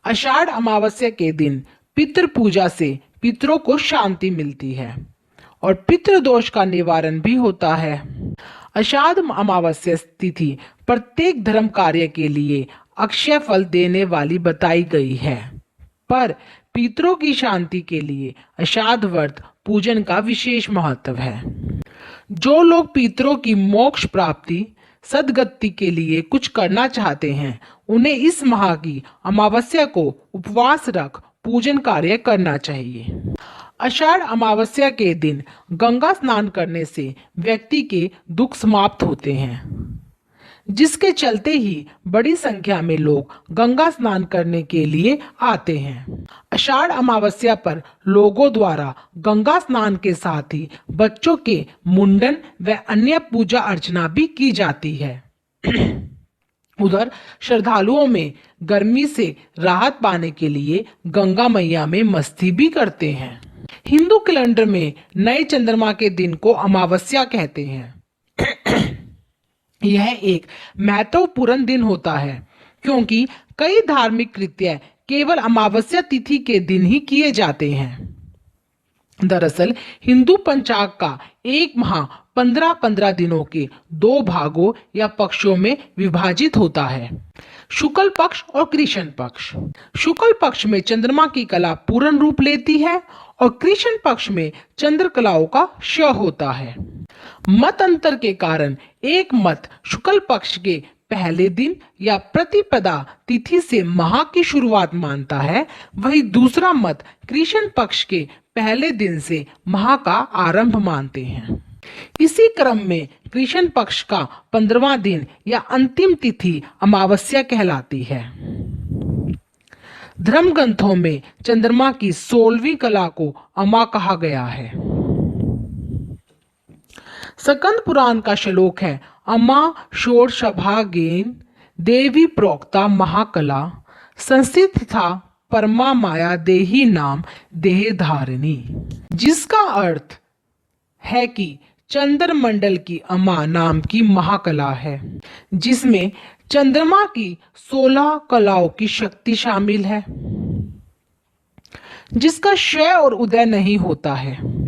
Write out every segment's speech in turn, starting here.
आषाढ़ अमावस्या के दिन पितृ पूजा से पितरों को शांति मिलती है और पितृदोष का निवारण भी होता है। आषाढ़ अमावस्या तिथि प्रत्येक धर्म कार्य के लिए अक्षय फल देने वाली बताई गई है, पर पितरों की शांति के लिए आषाढ़ व्रत पूजन का विशेष महत्व है। जो लोग पितरों की मोक्ष प्राप्ति सद्गति के लिए कुछ करना चाहते हैं, उन्हें इस माह की अमावस्या को उपवास रख पूजन कार्य करना चाहिए। आषाढ़ अमावस्या के दिन गंगा स्नान करने से व्यक्ति के दुख समाप्त होते हैं, जिसके चलते ही बड़ी संख्या में लोग गंगा स्नान करने के लिए आते हैं। आषाढ़ अमावस्या पर लोगों द्वारा गंगा स्नान के साथ ही बच्चों के मुंडन व अन्य पूजा अर्चना भी की जाती है। उधर श्रद्धालुओं में गर्मी से राहत पाने के लिए गंगा मैया में मस्ती भी करते हैं। हिंदू कैलेंडर में नए चंद्रमा के दिन को अमावस्या कहते हैं। यह एक महत्वपूर्ण दिन होता है क्योंकि कई धार्मिक कृत्य केवल अमावस्या तिथि के दिन ही किए जाते हैं। दरअसल हिंदू पंचांग का एक माह 15-15 दिनों के 2 भागों या पक्षों में विभाजित होता है, शुक्ल पक्ष और कृष्ण पक्ष। शुक्ल पक्ष में चंद्रमा की कला पूर्ण रूप लेती है और कृष्ण पक्ष में चंद्र कलाओं का क्षय होता है। मत अंतर के कारण एक मत शुक्ल पक्ष के पहले दिन या प्रतिपदा तिथि से माह की शुरुआत मानता है, वही दूसरा मत कृष्ण पक्ष के पहले दिन से माह का आरंभ मानते हैं। इसी क्रम में कृष्ण पक्ष का 15वां दिन या अंतिम तिथि अमावस्या कहलाती है। धर्म ग्रंथों में चंद्रमा की 16वीं कला को अमा कहा गया है। स्कंद पुराण का श्लोक है, अमा षोडशभागेन देवी प्रोक्ता महाकला संस्थिता परमा माया देही नाम देह धारिणी, जिसका अर्थ है कि चंद्रमंडल की अमा नाम की महाकला है, जिसमें चंद्रमा की 16 कलाओं की शक्ति शामिल है, जिसका क्षय और उदय नहीं होता है।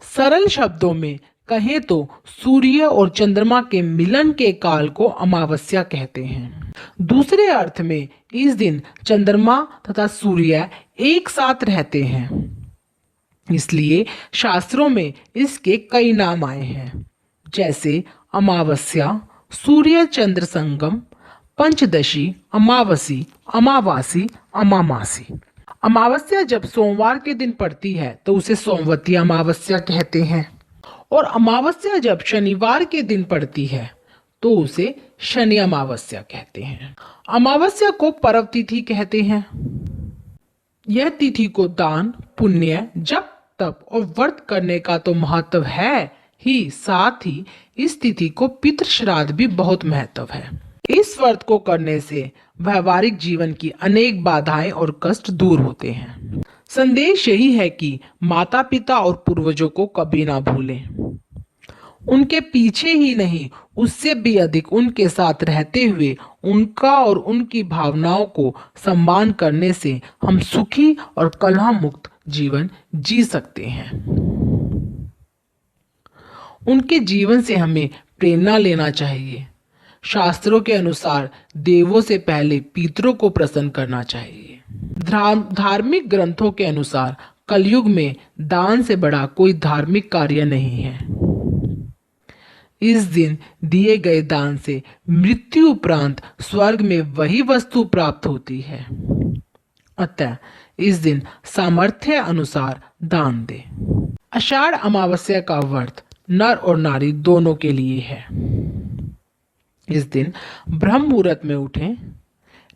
सरल शब्दों में कहें तो सूर्य और चंद्रमा के मिलन के काल को अमावस्या कहते हैं। दूसरे अर्थ में इस दिन चंद्रमा तथा सूर्य एक साथ रहते हैं, इसलिए शास्त्रों में इसके कई नाम आए हैं, जैसे अमावस्या, सूर्य चंद्र संगम, पंचदशी, अमावसी, अमावासी, अमामासी। अमावस्या जब सोमवार के दिन पड़ती है तो उसे सोमवती अमावस्या कहते हैं, और अमावस्या जब शनिवार के दिन पड़ती है तो उसे शनि अमावस्या कहते हैं। अमावस्या को पर्व तिथि कहते हैं। यह तिथि को दान, पुण्य, जप, तप और व्रत करने का तो महत्व है ही, साथ ही इस तिथि को पितृ श्राद्ध भी बहुत महत्व है। इस व्रत को करने से व्यवहारिक जीवन की अनेक बाधाएं और कष्ट दूर होते हैं। संदेश यही है कि माता पिता और पूर्वजों को कभी ना भूलें। उनके पीछे ही नहीं, उससे भी अधिक उनके साथ रहते हुए उनका और उनकी भावनाओं को सम्मान करने से हम सुखी और कलह मुक्त जीवन जी सकते हैं। उनके जीवन से हमें प्रेरणा लेना चाहिए। शास्त्रों के अनुसार देवों से पहले पितरों को प्रसन्न करना चाहिए। धार्मिक ग्रंथों के अनुसार कलयुग में दान से बड़ा कोई धार्मिक कार्य नहीं है। इस दिन दिए गए दान से मृत्यु उपरांत स्वर्ग में वही वस्तु प्राप्त होती है। अतः इस दिन सामर्थ्य अनुसार दान दे। आषाढ़ अमावस्या का व्रत नर और नारी दोनों के लिए है। इस दिन ब्रह्म मुहूर्त में उठें,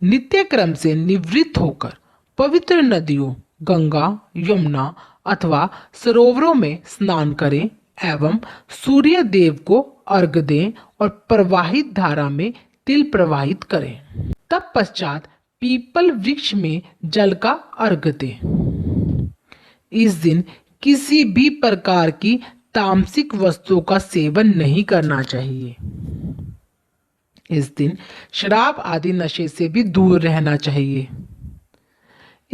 नित्य क्रम से निवृत्त होकर पवित्र नदियों गंगा, यमुना अथवा सरोवरों में स्नान करें एवं सूर्य देव को अर्घ दें और प्रवाहित धारा में तिल प्रवाहित करें। तत्पश्चात पीपल वृक्ष में जल का अर्घ दें। इस दिन किसी भी प्रकार की तामसिक वस्तुओं का सेवन नहीं करना चाहिए। इस दिन शराब आदि नशे से भी दूर रहना चाहिए।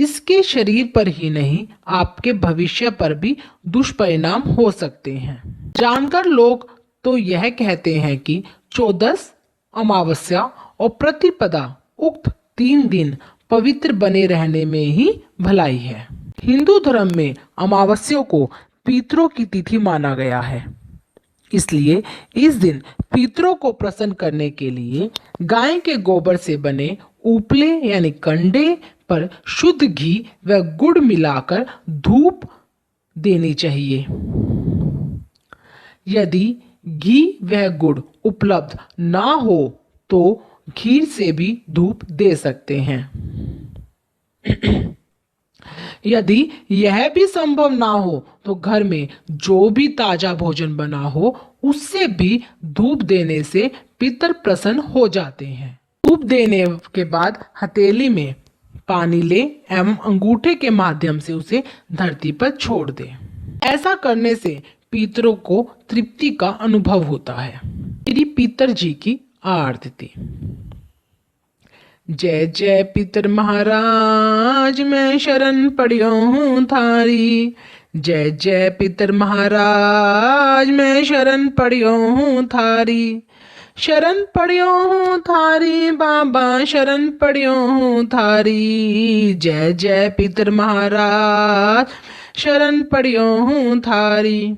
इसके शरीर पर ही नहीं आपके भविष्य पर भी दुष्परिणाम हो सकते हैं। जानकर लोग तो यह कहते हैं कि चौदस, अमावस्या और प्रतिपदा उक्त 3 दिन पवित्र बने रहने में ही भलाई है। हिंदू धर्म में अमावस्या को पितरों की तिथि माना गया है, इसलिए इस दिन पितरों को प्रसन्न करने के लिए गाय के गोबर से बने उपले यानी कंडे पर शुद्ध घी व गुड़ मिलाकर धूप देनी चाहिए। यदि घी व गुड़ उपलब्ध ना हो तो खीर से भी धूप दे सकते हैं। यदि यह भी संभव ना हो तो घर में जो भी ताजा भोजन बना हो उससे भी धूप देने से पितर प्रसन्न हो जाते हैं। धूप देने के बाद हथेली में पानी ले एवं अंगूठे के माध्यम से उसे धरती पर छोड़ दे। ऐसा करने से पितरों को तृप्ति का अनुभव होता है। मेरी पितर जी की आरती। जय जय पितर महाराज, मैं शरण पड़ियो हूँ थारी। जय जय पितर महाराज, मैं शरण पड़ियो हूँ थारी। शरण पड़ियो हूँ थारी बाबा, शरण पड़ियो हूँ थारी। जय जय पितर महाराज, शरण पड़ियो हूँ थारी।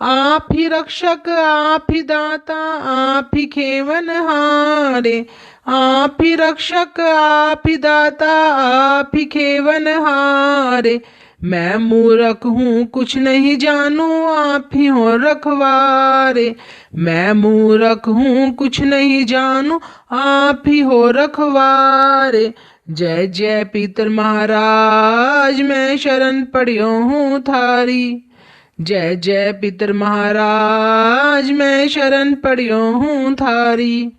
आप ही रक्षक, आप ही दाता, आप ही खेवन हारे। आप ही रक्षक, आप ही दाता, आप ही खेवन हारे। मैं मूर्ख हूँ कुछ नहीं जानू, आप ही हो रखवारे। मैं मूर्ख हूँ कुछ नहीं जानू, आप ही हो रखवारे। जय जय पितर महाराज, मैं शरण पड़ियो हूँ थारी। जय जय पितर महाराज, मैं शरण पड़ियो हूँ थारी।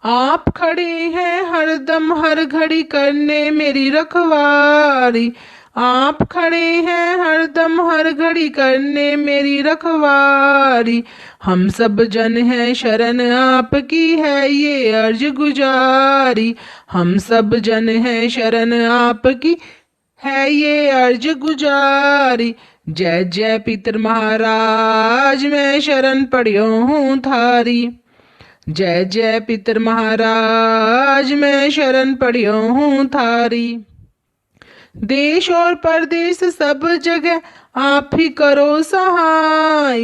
आप खड़े हैं हरदम हर घड़ी करने मेरी रखवारी। आप खड़े हैं हरदम हर घड़ी करने मेरी रखवारी। हम सब जन हैं शरण आपकी है ये अर्ज गुजारी। हम सब जन हैं शरण आपकी है ये अर्ज गुजारी। जय जय पितर महाराज, मैं शरण पड़ियो हूँ थारी। जय जय पितर महाराज, मैं शरण पड़ियो हूँ थारी। देश और परदेश सब जगह आप ही करो सहाय।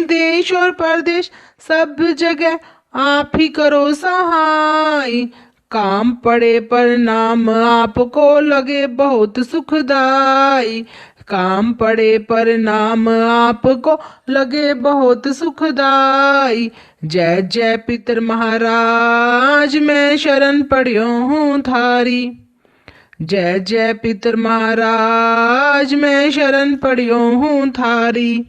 देश और परदेश सब जगह आप ही करो सहाय। काम पड़े पर नाम आपको लगे बहुत सुखदाई। काम पड़े पर नाम आपको लगे बहुत सुखदाई। जय जय पितर महाराज, मैं शरण पड़ियो हूँ थारी। जय जय पितर महाराज, मैं शरण पड़ियो हूँ थारी।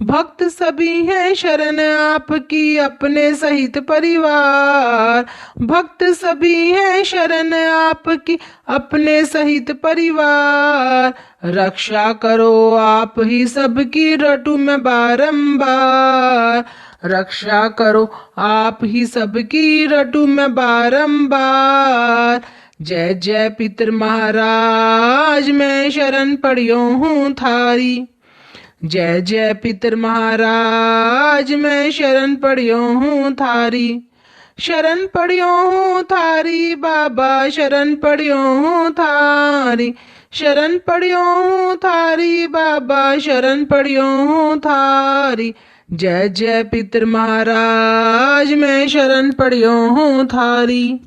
भक्त सभी हैं शरण आपकी अपने सहित परिवार। भक्त सभी हैं शरण आपकी अपने सहित परिवार। रक्षा करो आप ही सबकी रटू मैं बारंबार। रक्षा करो आप ही सबकी रटू मैं बारंबार। जय जय पितर महाराज, मैं शरण पड़ियो हूँ थारी। जय जय पितर महाराज, मैं शरण पड़ियो हूँ थारी। शरण पड़ियो हूँ थारी बाबा, शरण पड़ियो हूँ थारी। शरण पड़ियो हूँ थारी बाबा, शरण पड़ियो हूँ थारी। जय जय पितर महाराज, मैं शरण पड़ियो हूँ थारी।